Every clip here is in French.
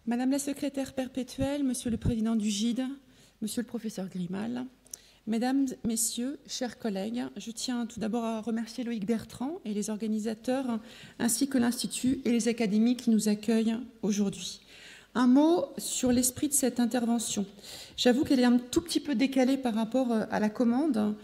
Madame la secrétaire perpétuelle, Monsieur le président du GIDE, Monsieur le professeur Grimal, Mesdames, Messieurs, chers collègues, je tiens tout d'abord à remercier Loïc Bertrand et les organisateurs, ainsi que l'Institut et les académies qui nous accueillent aujourd'hui. Un mot sur l'esprit de cette intervention. J'avoue qu'elle est un tout petit peu décalée par rapport à la commande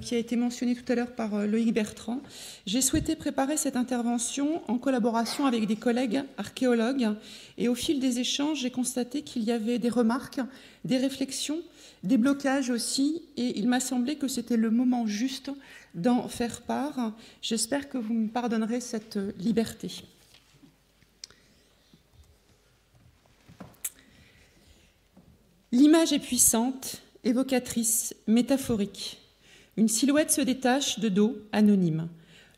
qui a été mentionnée tout à l'heure par Loïc Bertrand. J'ai souhaité préparer cette intervention en collaboration avec des collègues archéologues et au fil des échanges, j'ai constaté qu'il y avait des remarques, des réflexions, des blocages aussi, et il m'a semblé que c'était le moment juste d'en faire part. J'espère que vous me pardonnerez cette liberté. L'image est puissante, évocatrice, métaphorique. Une silhouette se détache de dos, anonyme.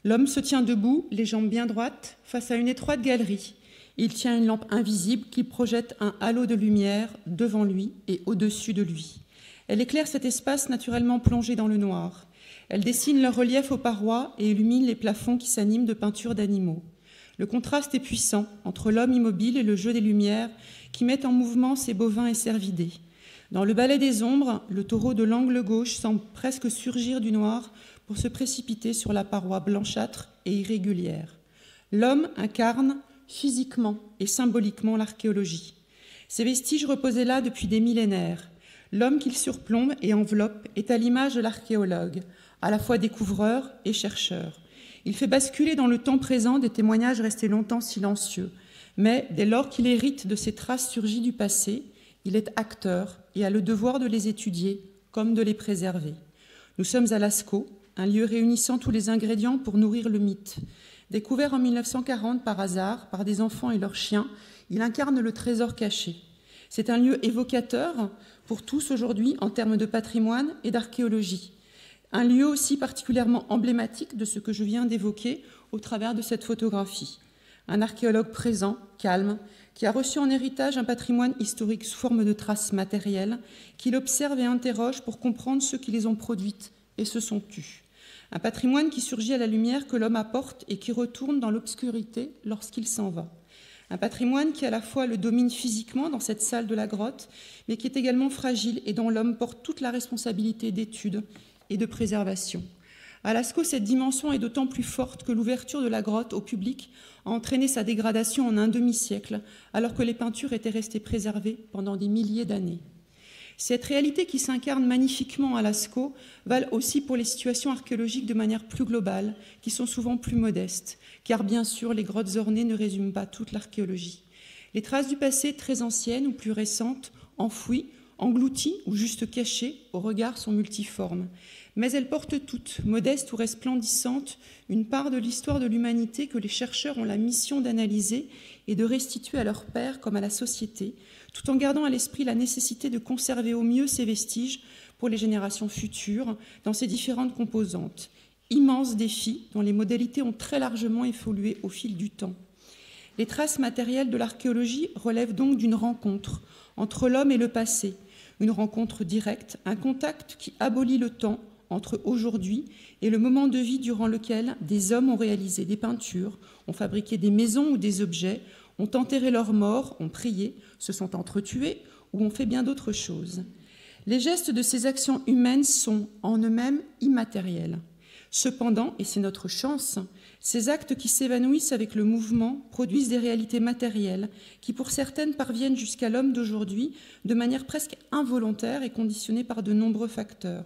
L'homme se tient debout, les jambes bien droites, face à une étroite galerie. Il tient une lampe invisible qui projette un halo de lumière devant lui et au-dessus de lui. Elle éclaire cet espace naturellement plongé dans le noir. Elle dessine leur relief aux parois et illumine les plafonds qui s'animent de peintures d'animaux. Le contraste est puissant entre l'homme immobile et le jeu des lumières qui met en mouvement ses bovins et cervidés. Dans le ballet des ombres, le taureau de l'angle gauche semble presque surgir du noir pour se précipiter sur la paroi blanchâtre et irrégulière. L'homme incarne physiquement et symboliquement l'archéologie. Ces vestiges reposaient là depuis des millénaires. L'homme qu'il surplombe et enveloppe est à l'image de l'archéologue, à la fois découvreur et chercheur. Il fait basculer dans le temps présent des témoignages restés longtemps silencieux. Mais dès lors qu'il hérite de ces traces surgies du passé, il est acteur et a le devoir de les étudier comme de les préserver. Nous sommes à Lascaux, un lieu réunissant tous les ingrédients pour nourrir le mythe. Découvert en 1940 par hasard par des enfants et leurs chiens, il incarne le trésor caché. C'est un lieu évocateur pour tous aujourd'hui en termes de patrimoine et d'archéologie. Un lieu aussi particulièrement emblématique de ce que je viens d'évoquer au travers de cette photographie. Un archéologue présent, calme, qui a reçu en héritage un patrimoine historique sous forme de traces matérielles, qu'il observe et interroge pour comprendre ceux qui les ont produites et se sont tus. Un patrimoine qui surgit à la lumière que l'homme apporte et qui retourne dans l'obscurité lorsqu'il s'en va. Un patrimoine qui à la fois le domine physiquement dans cette salle de la grotte, mais qui est également fragile et dont l'homme porte toute la responsabilité d'étude et de préservation. À Lascaux, cette dimension est d'autant plus forte que l'ouverture de la grotte au public a entraîné sa dégradation en un demi-siècle, alors que les peintures étaient restées préservées pendant des milliers d'années. Cette réalité qui s'incarne magnifiquement à Lascaux valent aussi pour les situations archéologiques de manière plus globale, qui sont souvent plus modestes, car bien sûr, les grottes ornées ne résument pas toute l'archéologie. Les traces du passé très anciennes ou plus récentes, enfouies, englouties ou juste cachées, au regard sont multiformes. Mais elles portent toutes, modestes ou resplendissantes, une part de l'histoire de l'humanité que les chercheurs ont la mission d'analyser et de restituer à leur père comme à la société, tout en gardant à l'esprit la nécessité de conserver au mieux ces vestiges pour les générations futures dans ces différentes composantes. Immense défi dont les modalités ont très largement évolué au fil du temps. Les traces matérielles de l'archéologie relèvent donc d'une rencontre entre l'homme et le passé, une rencontre directe, un contact qui abolit le temps entre aujourd'hui et le moment de vie durant lequel des hommes ont réalisé des peintures, ont fabriqué des maisons ou des objets, ont enterré leurs morts, ont prié, se sont entretués ou ont fait bien d'autres choses. Les gestes de ces actions humaines sont en eux-mêmes immatériels. Cependant, et c'est notre chance, ces actes qui s'évanouissent avec le mouvement produisent des réalités matérielles qui, pour certaines, parviennent jusqu'à l'homme d'aujourd'hui de manière presque involontaire et conditionnée par de nombreux facteurs.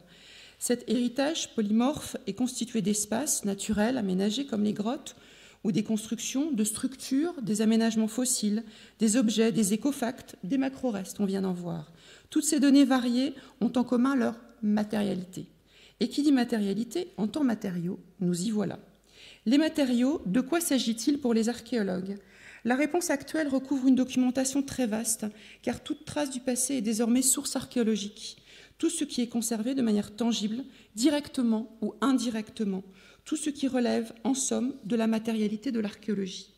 Cet héritage polymorphe est constitué d'espaces naturels aménagés comme les grottes ou des constructions, de structures, des aménagements fossiles, des objets, des écofacts, des macro-restes, on vient d'en voir. Toutes ces données variées ont en commun leur matérialité. Et qui dit matérialité entend matériaux, nous y voilà. Les matériaux, de quoi s'agit-il pour les archéologues ? La réponse actuelle recouvre une documentation très vaste, car toute trace du passé est désormais source archéologique. Tout ce qui est conservé de manière tangible, directement ou indirectement, tout ce qui relève, en somme, de la matérialité de l'archéologie.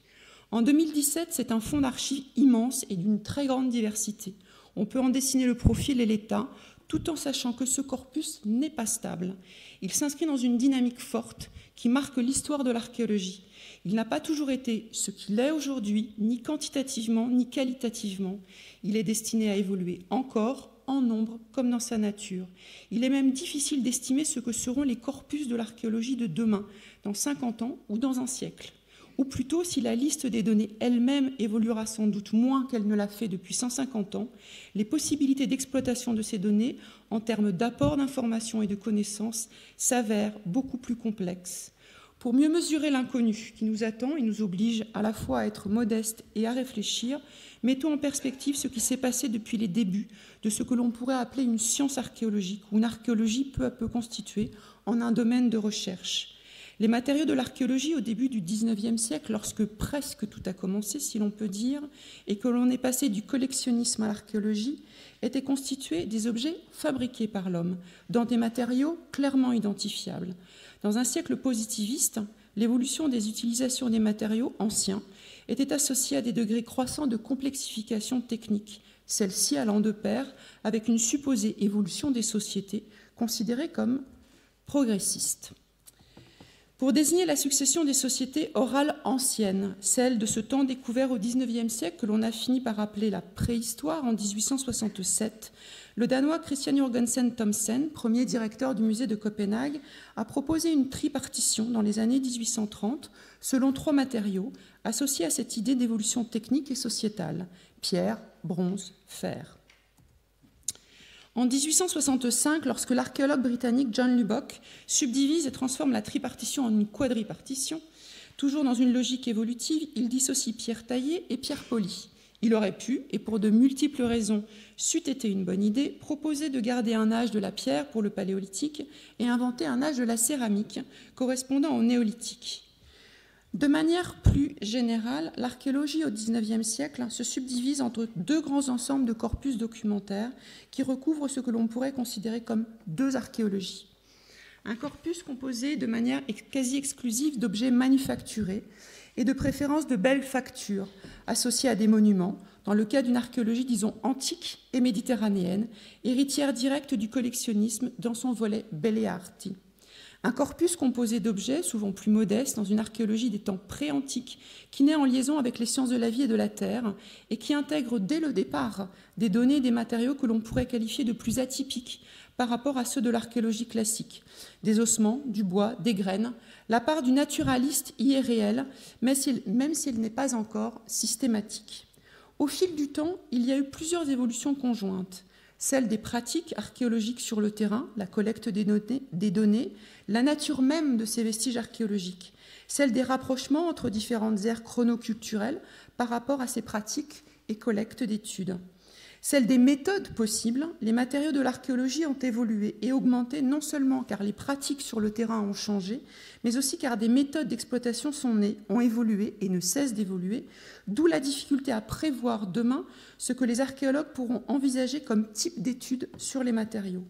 En 2017, c'est un fonds d'archives immense et d'une très grande diversité. On peut en dessiner le profil et l'état, tout en sachant que ce corpus n'est pas stable. Il s'inscrit dans une dynamique forte qui marque l'histoire de l'archéologie. Il n'a pas toujours été ce qu'il est aujourd'hui, ni quantitativement, ni qualitativement. Il est destiné à évoluer encore, en nombre comme dans sa nature. Il est même difficile d'estimer ce que seront les corpus de l'archéologie de demain, dans 50 ans ou dans un siècle. Ou plutôt, si la liste des données elle-même évoluera sans doute moins qu'elle ne l'a fait depuis 150 ans, les possibilités d'exploitation de ces données, en termes d'apport d'informations et de connaissances, s'avèrent beaucoup plus complexes. Pour mieux mesurer l'inconnu qui nous attend et nous oblige à la fois à être modestes et à réfléchir, mettons en perspective ce qui s'est passé depuis les débuts de ce que l'on pourrait appeler une science archéologique, ou une archéologie peu à peu constituée en un domaine de recherche. Les matériaux de l'archéologie au début du XIXe siècle, lorsque presque tout a commencé, si l'on peut dire, et que l'on est passé du collectionnisme à l'archéologie, étaient constitués des objets fabriqués par l'homme, dans des matériaux clairement identifiables. Dans un siècle positiviste, l'évolution des utilisations des matériaux anciens était associée à des degrés croissants de complexification technique, celle-ci allant de pair avec une supposée évolution des sociétés considérées comme progressistes. Pour désigner la succession des sociétés orales anciennes, celle de ce temps découvert au XIXe siècle que l'on a fini par appeler la préhistoire en 1867, le Danois Christian Jørgensen Thomsen, premier directeur du musée de Copenhague, a proposé une tripartition dans les années 1830 selon 3 matériaux associés à cette idée d'évolution technique et sociétale, pierre, bronze, fer. En 1865, lorsque l'archéologue britannique John Lubbock subdivise et transforme la tripartition en une quadripartition, toujours dans une logique évolutive, il dissocie pierre taillée et pierre polie. Il aurait pu, et pour de multiples raisons, c'eût été une bonne idée, proposer de garder un âge de la pierre pour le paléolithique et inventer un âge de la céramique correspondant au néolithique. De manière plus générale, l'archéologie au XIXe siècle se subdivise entre 2 grands ensembles de corpus documentaires qui recouvrent ce que l'on pourrait considérer comme 2 archéologies. Un corpus composé de manière quasi exclusive d'objets manufacturés et de préférence de belles factures associées à des monuments, dans le cas d'une archéologie, disons, antique et méditerranéenne, héritière directe du collectionnisme dans son volet belle arti. Un corpus composé d'objets, souvent plus modestes, dans une archéologie des temps pré-antiques, qui naît en liaison avec les sciences de la vie et de la terre, et qui intègre dès le départ des données et des matériaux que l'on pourrait qualifier de plus atypiques par rapport à ceux de l'archéologie classique. Des ossements, du bois, des graines. La part du naturaliste y est réelle, même s'il n'est pas encore systématique. Au fil du temps, il y a eu plusieurs évolutions conjointes. Celle des pratiques archéologiques sur le terrain, la collecte des données, la nature même de ces vestiges archéologiques, celle des rapprochements entre différentes aires chronoculturelles par rapport à ces pratiques et collectes d'études. Celle des méthodes possibles, les matériaux de l'archéologie ont évolué et augmenté non seulement car les pratiques sur le terrain ont changé, mais aussi car des méthodes d'exploitation sont nées, ont évolué et ne cessent d'évoluer, d'où la difficulté à prévoir demain ce que les archéologues pourront envisager comme type d'études sur les matériaux.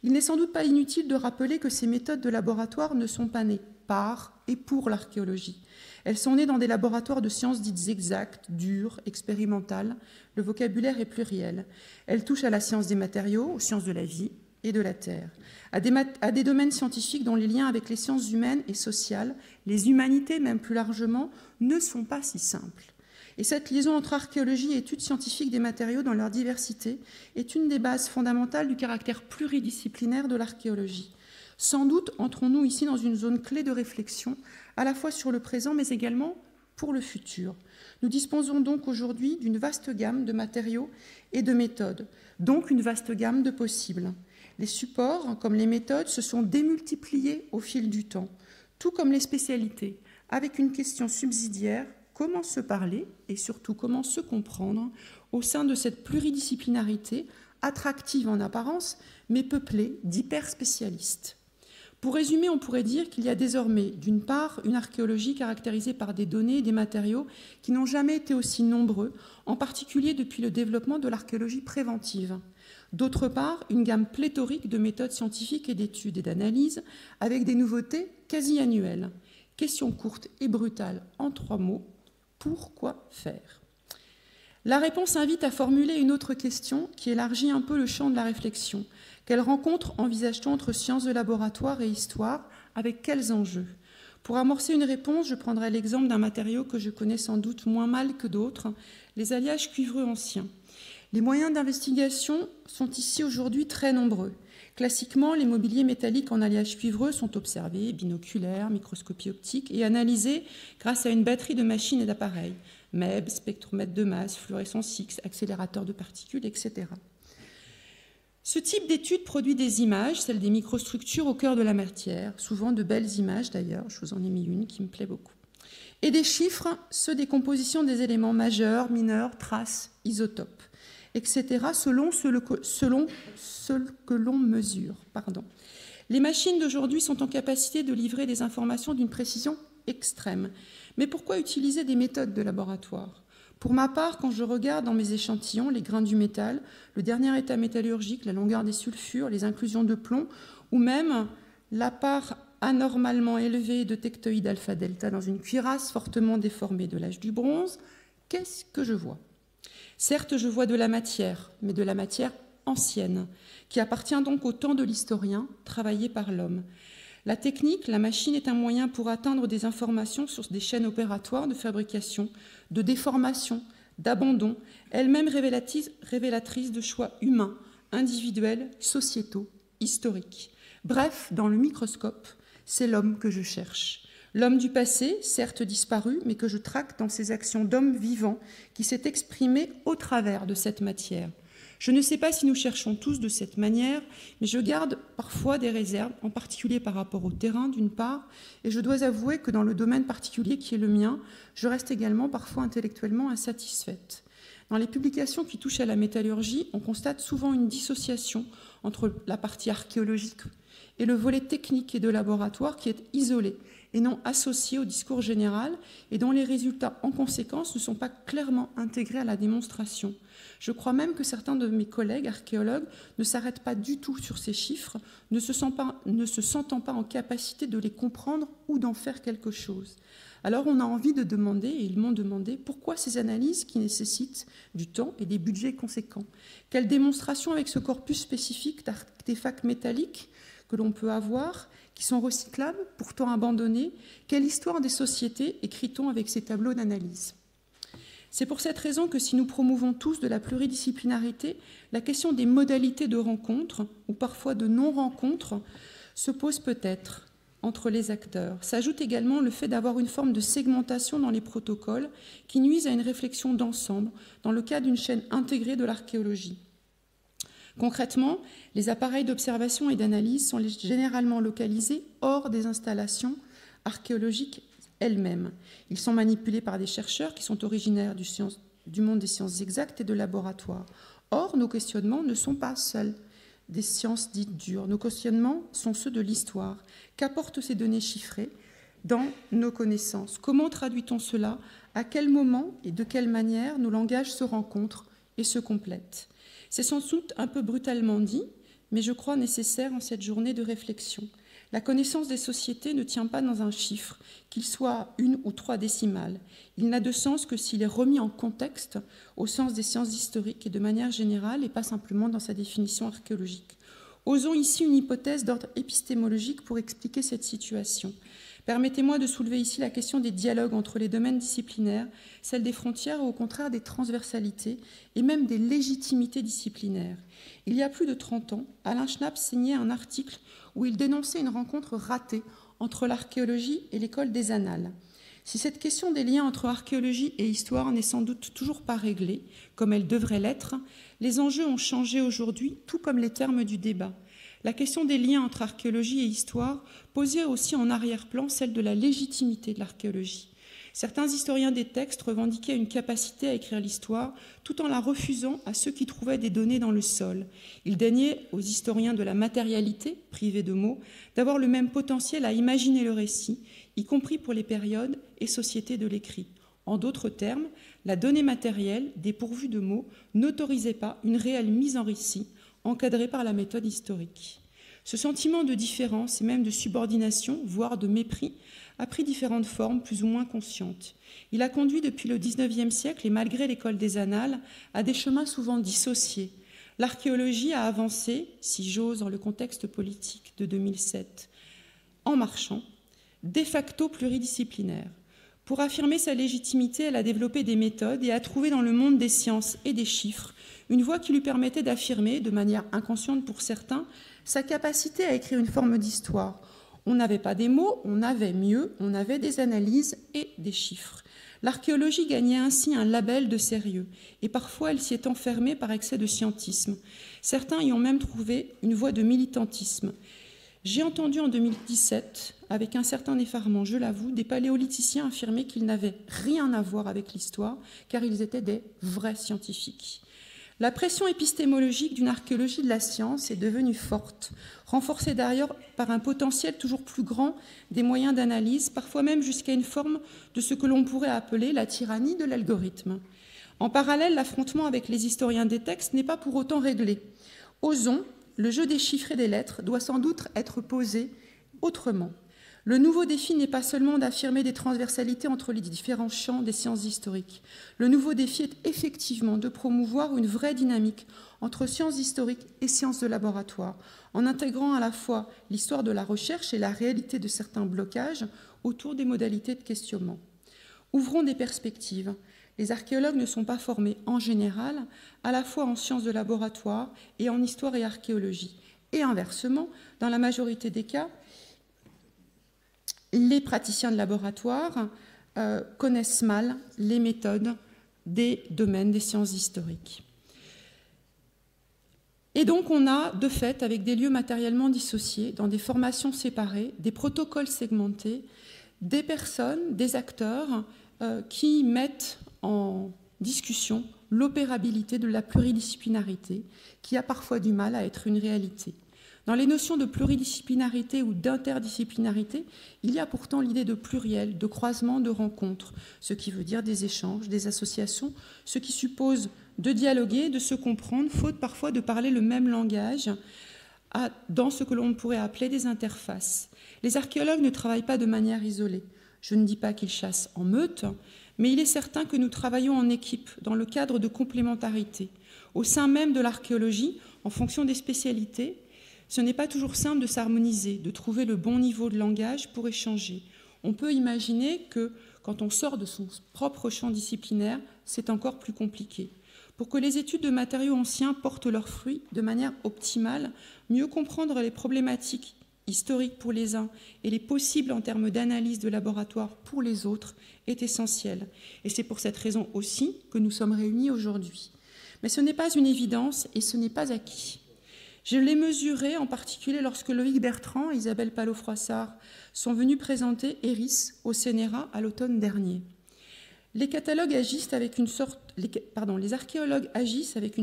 Il n'est sans doute pas inutile de rappeler que ces méthodes de laboratoire ne sont pas nées par et pour l'archéologie. Elles sont nées dans des laboratoires de sciences dites exactes, dures, expérimentales. Le vocabulaire est pluriel. Elles touchent à la science des matériaux, aux sciences de la vie et de la terre, à des domaines scientifiques dont les liens avec les sciences humaines et sociales, les humanités même plus largement, ne sont pas si simples. Et cette liaison entre archéologie et études scientifiques des matériaux dans leur diversité est une des bases fondamentales du caractère pluridisciplinaire de l'archéologie. Sans doute entrons-nous ici dans une zone clé de réflexion, à la fois sur le présent, mais également pour le futur. Nous disposons donc aujourd'hui d'une vaste gamme de matériaux et de méthodes, donc une vaste gamme de possibles. Les supports, comme les méthodes, se sont démultipliés au fil du temps, tout comme les spécialités, avec une question subsidiaire: comment se parler et surtout comment se comprendre au sein de cette pluridisciplinarité attractive en apparence, mais peuplée d'hyperspécialistes. Pour résumer, on pourrait dire qu'il y a désormais, d'une part, une archéologie caractérisée par des données et des matériaux qui n'ont jamais été aussi nombreux, en particulier depuis le développement de l'archéologie préventive. D'autre part, une gamme pléthorique de méthodes scientifiques et d'études et d'analyses, avec des nouveautés quasi annuelles. Question courte et brutale en 3 mots: pourquoi faire ? La réponse invite à formuler une autre question qui élargit un peu le champ de la réflexion. Quelle rencontre envisage-t-on entre sciences de laboratoire et histoire? Avec quels enjeux? Pour amorcer une réponse, je prendrai l'exemple d'un matériau que je connais sans doute moins mal que d'autres, les alliages cuivreux anciens. Les moyens d'investigation sont ici aujourd'hui très nombreux. Classiquement, les mobiliers métalliques en alliage cuivreux sont observés, binoculaires, microscopie optique, et analysés grâce à une batterie de machines et d'appareils, MEB, spectromètre de masse, fluorescence X, accélérateur de particules, etc. Ce type d'étude produit des images, celles des microstructures au cœur de la matière, souvent de belles images d'ailleurs, je vous en ai mis une qui me plaît beaucoup, et des chiffres, ceux des compositions des éléments majeurs, mineurs, traces, isotopes, etc., selon ce que l'on mesure. Les machines d'aujourd'hui sont en capacité de livrer des informations d'une précision extrême. Mais pourquoi utiliser des méthodes de laboratoire? Pour ma part, quand je regarde dans mes échantillons les grains du métal, le dernier état métallurgique, la longueur des sulfures, les inclusions de plomb, ou même la part anormalement élevée de tectoïdes alpha-delta dans une cuirasse fortement déformée de l'âge du bronze, qu'est-ce que je vois? Certes, je vois de la matière, mais de la matière ancienne, qui appartient donc au temps de l'historien, travaillé par l'homme. La technique, la machine est un moyen pour atteindre des informations sur des chaînes opératoires de fabrication, de déformation, d'abandon, elles-mêmes révélatrices de choix humains, individuels, sociétaux, historiques. Bref, dans le microscope, c'est l'homme que je cherche. L'homme du passé, certes disparu, mais que je traque dans ses actions d'homme vivant qui s'est exprimé au travers de cette matière. Je ne sais pas si nous cherchons tous de cette manière, mais je garde parfois des réserves, en particulier par rapport au terrain d'une part, et je dois avouer que dans le domaine particulier qui est le mien, je reste également parfois intellectuellement insatisfaite. Dans les publications qui touchent à la métallurgie, on constate souvent une dissociation entre la partie archéologique et le volet technique et de laboratoire qui est isolé et non associé au discours général et dont les résultats en conséquence ne sont pas clairement intégrés à la démonstration. Je crois même que certains de mes collègues archéologues ne s'arrêtent pas du tout sur ces chiffres, ne se sentant pas en capacité de les comprendre ou d'en faire quelque chose. Alors on a envie de demander, et ils m'ont demandé, pourquoi ces analyses qui nécessitent du temps et des budgets conséquents? Quelle démonstration avec ce corpus spécifique d'artefacts métalliques que l'on peut avoir, qui sont recyclables, pourtant abandonnés? Quelle histoire des sociétés écrit-on avec ces tableaux d'analyse? C'est pour cette raison que si nous promouvons tous de la pluridisciplinarité, la question des modalités de rencontre, ou parfois de non-rencontre, se pose peut-être entre les acteurs. S'ajoute également le fait d'avoir une forme de segmentation dans les protocoles qui nuisent à une réflexion d'ensemble dans le cadre d'une chaîne intégrée de l'archéologie. Concrètement, les appareils d'observation et d'analyse sont généralement localisés hors des installations archéologiques elles-mêmes. Ils sont manipulés par des chercheurs qui sont originaires du monde des sciences exactes et de laboratoires. Or, nos questionnements ne sont pas seuls des sciences dites dures. Nos questionnements sont ceux de l'histoire. Qu'apportent ces données chiffrées dans nos connaissances? Comment traduit-on cela? À quel moment et de quelle manière nos langages se rencontrent et se complètent? C'est sans doute un peu brutalement dit, mais je crois nécessaire en cette journée de réflexion. La connaissance des sociétés ne tient pas dans un chiffre, qu'il soit 1 ou 3 décimales. Il n'a de sens que s'il est remis en contexte au sens des sciences historiques et de manière générale et pas simplement dans sa définition archéologique. Osons ici une hypothèse d'ordre épistémologique pour expliquer cette situation. Permettez-moi de soulever ici la question des dialogues entre les domaines disciplinaires, celle des frontières ou au contraire des transversalités et même des légitimités disciplinaires. Il y a plus de 30 ans, Alain Schnapp signait un article où il dénonçait une rencontre ratée entre l'archéologie et l'école des annales. Si cette question des liens entre archéologie et histoire n'est sans doute toujours pas réglée, comme elle devrait l'être, les enjeux ont changé aujourd'hui, tout comme les termes du débat. La question des liens entre archéologie et histoire posait aussi en arrière-plan celle de la légitimité de l'archéologie. Certains historiens des textes revendiquaient une capacité à écrire l'histoire tout en la refusant à ceux qui trouvaient des données dans le sol. Ils daignaient aux historiens de la matérialité, privés de mots, d'avoir le même potentiel à imaginer le récit, y compris pour les périodes et sociétés de l'écrit. En d'autres termes, la donnée matérielle, dépourvue de mots, n'autorisait pas une réelle mise en récit encadrée par la méthode historique. Ce sentiment de différence et même de subordination, voire de mépris, a pris différentes formes plus ou moins conscientes. Il a conduit depuis le XIXe siècle, et malgré l'école des annales, à des chemins souvent dissociés. L'archéologie a avancé, si j'ose, dans le contexte politique de 2007, en marchant, de facto pluridisciplinaire. Pour affirmer sa légitimité, elle a développé des méthodes et a trouvé dans le monde des sciences et des chiffres une voie qui lui permettait d'affirmer, de manière inconsciente pour certains, sa capacité à écrire une forme d'histoire. On n'avait pas des mots, on avait mieux, on avait des analyses et des chiffres. L'archéologie gagnait ainsi un label de sérieux, et parfois elle s'y est enfermée par excès de scientisme. Certains y ont même trouvé une voie de militantisme. J'ai entendu en 2017, avec un certain effarement, je l'avoue, des paléolithiciens affirmer qu'ils n'avaient rien à voir avec l'histoire, car ils étaient des vrais scientifiques. La pression épistémologique d'une archéologie de la science est devenue forte, renforcée d'ailleurs par un potentiel toujours plus grand des moyens d'analyse, parfois même jusqu'à une forme de ce que l'on pourrait appeler la tyrannie de l'algorithme. En parallèle, l'affrontement avec les historiens des textes n'est pas pour autant réglé. Osons, le jeu des chiffres et des lettres doit sans doute être posé autrement. Le nouveau défi n'est pas seulement d'affirmer des transversalités entre les différents champs des sciences historiques. Le nouveau défi est effectivement de promouvoir une vraie dynamique entre sciences historiques et sciences de laboratoire, en intégrant à la fois l'histoire de la recherche et la réalité de certains blocages autour des modalités de questionnement. Ouvrons des perspectives. Les archéologues ne sont pas formés en général à la fois en sciences de laboratoire et en histoire et archéologie. Et inversement, dans la majorité des cas, les praticiens de laboratoire connaissent mal les méthodes des domaines des sciences historiques. Et donc on a, de fait, avec des lieux matériellement dissociés, dans des formations séparées, des protocoles segmentés, des personnes, des acteurs qui mettent en discussion l'opérabilité de la pluridisciplinarité, qui a parfois du mal à être une réalité. Dans les notions de pluridisciplinarité ou d'interdisciplinarité, il y a pourtant l'idée de pluriel, de croisement, de rencontre, ce qui veut dire des échanges, des associations, ce qui suppose de dialoguer, de se comprendre, faute parfois de parler le même langage, dans ce que l'on pourrait appeler des interfaces. Les archéologues ne travaillent pas de manière isolée. Je ne dis pas qu'ils chassent en meute, mais il est certain que nous travaillons en équipe, dans le cadre de complémentarité. Au sein même de l'archéologie, en fonction des spécialités, ce n'est pas toujours simple de s'harmoniser, de trouver le bon niveau de langage pour échanger. On peut imaginer que, quand on sort de son propre champ disciplinaire, c'est encore plus compliqué. Pour que les études de matériaux anciens portent leurs fruits de manière optimale, mieux comprendre les problématiques historiques pour les uns et les possibles en termes d'analyse de laboratoire pour les autres est essentiel. Et c'est pour cette raison aussi que nous sommes réunis aujourd'hui. Mais ce n'est pas une évidence et ce n'est pas acquis. Je l'ai mesuré en particulier lorsque Loïc Bertrand et Isabelle Palot-Froissart sont venus présenter ERIS au CNRA à l'automne dernier. Les archéologues agissent avec une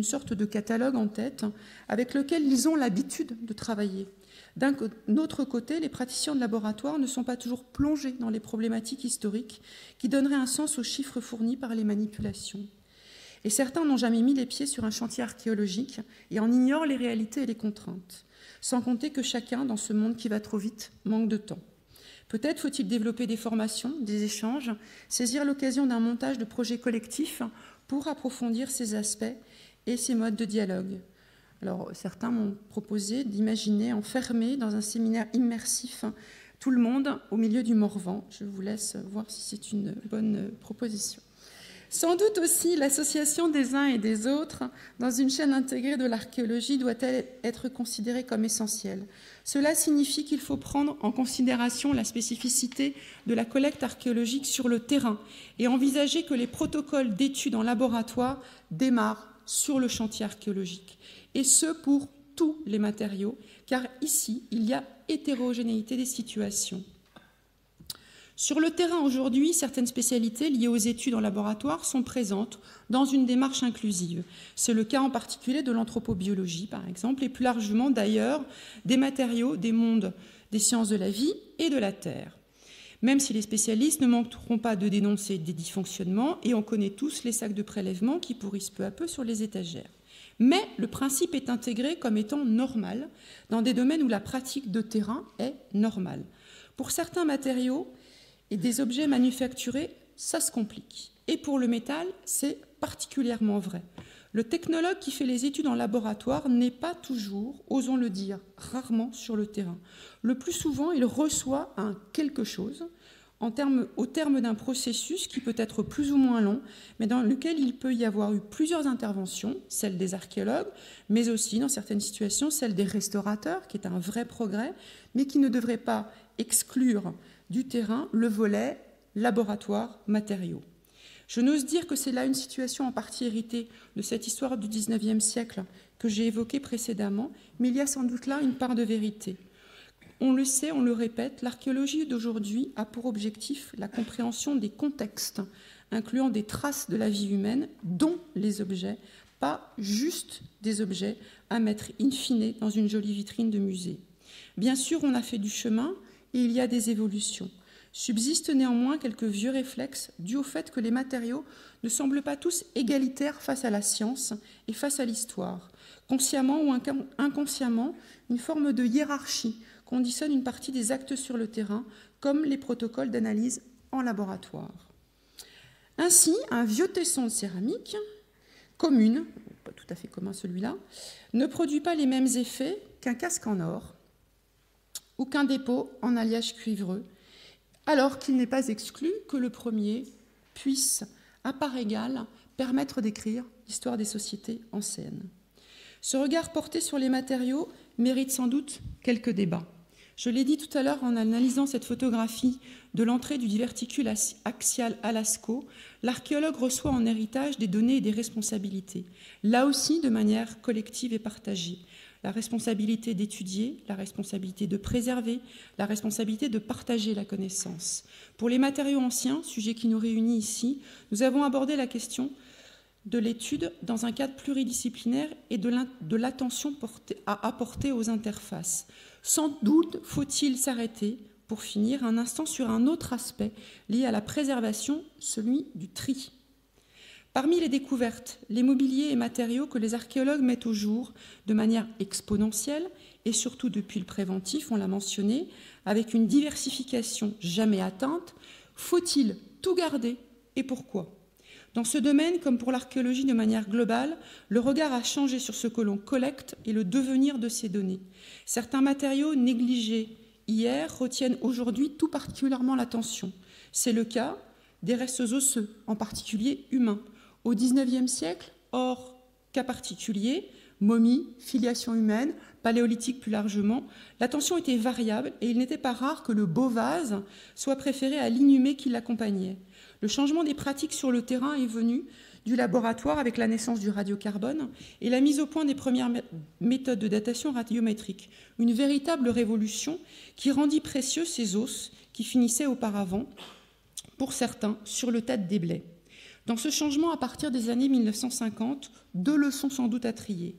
sorte de catalogue en tête avec lequel ils ont l'habitude de travailler. D'un autre côté, les praticiens de laboratoire ne sont pas toujours plongés dans les problématiques historiques qui donneraient un sens aux chiffres fournis par les manipulations. Et certains n'ont jamais mis les pieds sur un chantier archéologique et en ignorent les réalités et les contraintes, sans compter que chacun, dans ce monde qui va trop vite, manque de temps. Peut-être faut-il développer des formations, des échanges, saisir l'occasion d'un montage de projets collectifs pour approfondir ces aspects et ces modes de dialogue. Alors, certains m'ont proposé d'imaginer enfermer dans un séminaire immersif tout le monde au milieu du Morvan. Je vous laisse voir si c'est une bonne proposition. Sans doute aussi, l'association des uns et des autres dans une chaîne intégrée de l'archéologie doit-elle être considérée comme essentielle. Cela signifie qu'il faut prendre en considération la spécificité de la collecte archéologique sur le terrain et envisager que les protocoles d'études en laboratoire démarrent sur le chantier archéologique, et ce pour tous les matériaux, car ici, il y a hétérogénéité des situations. Sur le terrain aujourd'hui, certaines spécialités liées aux études en laboratoire sont présentes dans une démarche inclusive. C'est le cas en particulier de l'anthropobiologie, par exemple, et plus largement d'ailleurs des matériaux des mondes des sciences de la vie et de la terre. même si les spécialistes ne manqueront pas de dénoncer des dysfonctionnements, et on connaît tous les sacs de prélèvement qui pourrissent peu à peu sur les étagères. Mais le principe est intégré comme étant normal dans des domaines où la pratique de terrain est normale. Pour certains matériaux et des objets manufacturés, ça se complique. Et pour le métal, c'est particulièrement vrai. Le technologue qui fait les études en laboratoire n'est pas toujours, osons le dire, rarement sur le terrain. Le plus souvent, il reçoit un quelque chose au terme d'un processus qui peut être plus ou moins long, mais dans lequel il peut y avoir eu plusieurs interventions, celle des archéologues, mais aussi, dans certaines situations, celle des restaurateurs, qui est un vrai progrès, mais qui ne devrait pas exclure du terrain le volet laboratoire matériaux. Je n'ose dire que c'est là une situation en partie héritée de cette histoire du XIXe siècle que j'ai évoquée précédemment, mais il y a sans doute là une part de vérité. On le sait, on le répète, l'archéologie d'aujourd'hui a pour objectif la compréhension des contextes, incluant des traces de la vie humaine, dont les objets, pas juste des objets à mettre in fine dans une jolie vitrine de musée. Bien sûr, on a fait du chemin et il y a des évolutions. Subsistent néanmoins quelques vieux réflexes dus au fait que les matériaux ne semblent pas tous égalitaires face à la science et face à l'histoire. Consciemment ou inconsciemment, une forme de hiérarchie conditionne une partie des actes sur le terrain, comme les protocoles d'analyse en laboratoire. Ainsi, un vieux tesson de céramique, commune, pas tout à fait commun celui-là, ne produit pas les mêmes effets qu'un casque en or ou qu'un dépôt en alliage cuivreux, alors qu'il n'est pas exclu que le premier puisse, à part égale, permettre d'écrire l'histoire des sociétés anciennes. Ce regard porté sur les matériaux mérite sans doute quelques débats. Je l'ai dit tout à l'heure en analysant cette photographie de l'entrée du diverticule axial à Lascaux, l'archéologue reçoit en héritage des données et des responsabilités, là aussi de manière collective et partagée. La responsabilité d'étudier, la responsabilité de préserver, la responsabilité de partager la connaissance. Pour les matériaux anciens, sujet qui nous réunit ici, nous avons abordé la question de l'étude dans un cadre pluridisciplinaire et de l'attention à apporter aux interfaces. Sans doute faut-il s'arrêter, pour finir, un instant sur un autre aspect lié à la préservation, celui du tri. Parmi les découvertes, les mobiliers et matériaux que les archéologues mettent au jour de manière exponentielle, et surtout depuis le préventif, on l'a mentionné, avec une diversification jamais atteinte, faut-il tout garder et pourquoi ? Dans ce domaine, comme pour l'archéologie de manière globale, le regard a changé sur ce que l'on collecte et le devenir de ces données. Certains matériaux négligés hier retiennent aujourd'hui tout particulièrement l'attention. C'est le cas des restes osseux, en particulier humains. Au XIXe siècle, hors cas particulier, momies, filiation humaine, paléolithique plus largement, l'attention était variable et il n'était pas rare que le beau vase soit préféré à l'inhumé qui l'accompagnait. Le changement des pratiques sur le terrain est venu du laboratoire avec la naissance du radiocarbone et la mise au point des premières méthodes de datation radiométrique. Une véritable révolution qui rendit précieux ces os qui finissaient auparavant, pour certains, sur le tas de déblais. Dans ce changement, à partir des années 1950, deux leçons sans doute à tirer.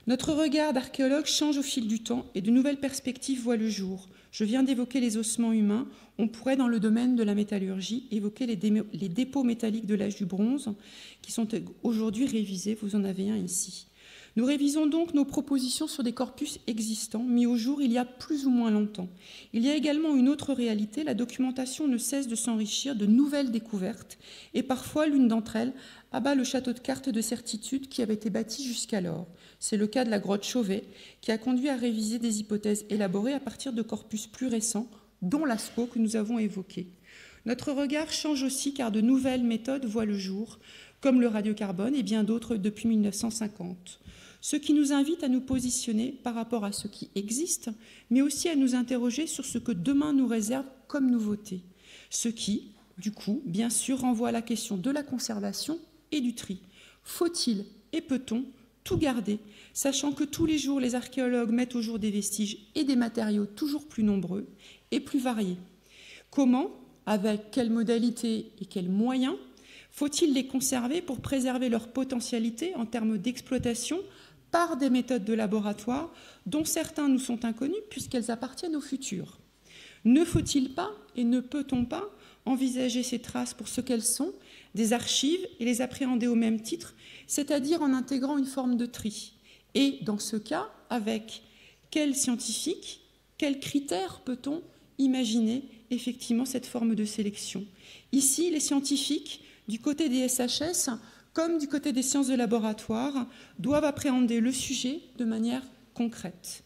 Notre regard d'archéologue change au fil du temps et de nouvelles perspectives voient le jour. Je viens d'évoquer les ossements humains. On pourrait, dans le domaine de la métallurgie, évoquer les dépôts métalliques de l'âge du bronze qui sont aujourd'hui révisés. Vous en avez un ici. Nous révisons donc nos propositions sur des corpus existants, mis au jour il y a plus ou moins longtemps. Il y a également une autre réalité, la documentation ne cesse de s'enrichir de nouvelles découvertes, et parfois l'une d'entre elles abat le château de cartes de certitude qui avait été bâti jusqu'alors. C'est le cas de la grotte Chauvet, qui a conduit à réviser des hypothèses élaborées à partir de corpus plus récents, dont Lascaux que nous avons évoqué. Notre regard change aussi car de nouvelles méthodes voient le jour, comme le radiocarbone et bien d'autres depuis 1950. Ce qui nous invite à nous positionner par rapport à ce qui existe, mais aussi à nous interroger sur ce que demain nous réserve comme nouveauté. Ce qui, du coup, bien sûr, renvoie à la question de la conservation et du tri. Faut-il et peut-on tout garder, sachant que tous les jours, les archéologues mettent au jour des vestiges et des matériaux toujours plus nombreux et plus variés. Comment, avec quelles modalités et quels moyens, faut-il les conserver pour préserver leur potentialité en termes d'exploitation par des méthodes de laboratoire dont certains nous sont inconnus puisqu'elles appartiennent au futur. Ne faut-il pas et ne peut-on pas envisager ces traces pour ce qu'elles sont, des archives, et les appréhender au même titre, c'est-à-dire en intégrant une forme de tri? Et dans ce cas, avec quels scientifiques, quels critères peut-on imaginer effectivement cette forme de sélection? Ici, les scientifiques, du côté des SHS, comme du côté des sciences de laboratoire, doivent appréhender le sujet de manière concrète.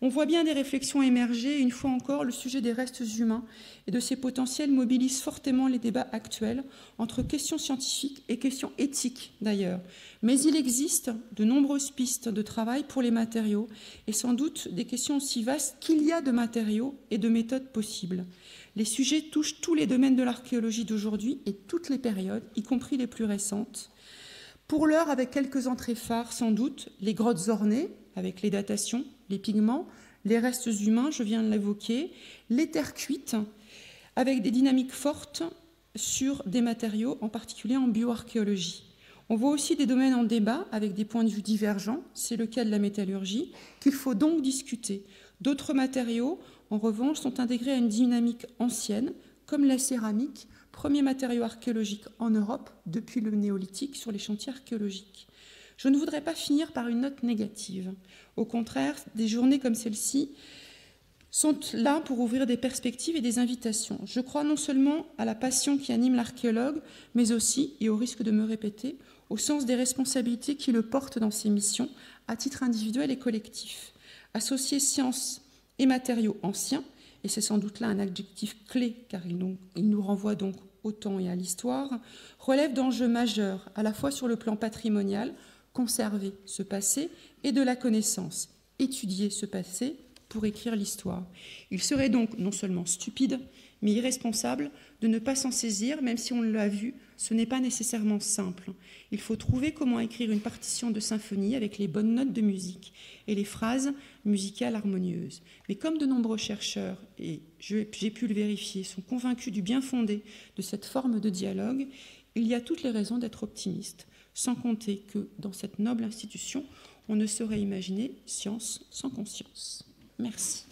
On voit bien des réflexions émerger, et une fois encore, le sujet des restes humains et de ses potentiels mobilise fortement les débats actuels entre questions scientifiques et questions éthiques d'ailleurs. Mais il existe de nombreuses pistes de travail pour les matériaux et sans doute des questions aussi vastes qu'il y a de matériaux et de méthodes possibles. Les sujets touchent tous les domaines de l'archéologie d'aujourd'hui et toutes les périodes, y compris les plus récentes. Pour l'heure, avec quelques entrées phares sans doute, les grottes ornées, avec les datations, les pigments, les restes humains, je viens de l'évoquer, les terres cuites, avec des dynamiques fortes sur des matériaux, en particulier en bioarchéologie. On voit aussi des domaines en débat, avec des points de vue divergents, c'est le cas de la métallurgie, qu'il faut donc discuter. D'autres matériaux, en revanche, sont intégrés à une dynamique ancienne, comme la céramique, premier matériau archéologique en Europe depuis le néolithique sur les chantiers archéologiques. Je ne voudrais pas finir par une note négative. Au contraire, des journées comme celle-ci sont là pour ouvrir des perspectives et des invitations. Je crois non seulement à la passion qui anime l'archéologue, mais aussi, et au risque de me répéter, au sens des responsabilités qui le portent dans ses missions, à titre individuel et collectif. Associer sciences et matériaux anciens, et c'est sans doute là un adjectif clé, car il nous renvoie donc au temps et à l'histoire, relève d'enjeux majeurs, à la fois sur le plan patrimonial, conserver ce passé, et de la connaissance, étudier ce passé pour écrire l'histoire. Il serait donc non seulement stupide, mais irresponsable de ne pas s'en saisir, même si on l'a vu, ce n'est pas nécessairement simple. Il faut trouver comment écrire une partition de symphonie avec les bonnes notes de musique et les phrases musicales harmonieuses. Mais comme de nombreux chercheurs, et j'ai pu le vérifier, sont convaincus du bien fondé de cette forme de dialogue, il y a toutes les raisons d'être optimiste, sans compter que dans cette noble institution, on ne saurait imaginer science sans conscience. Merci.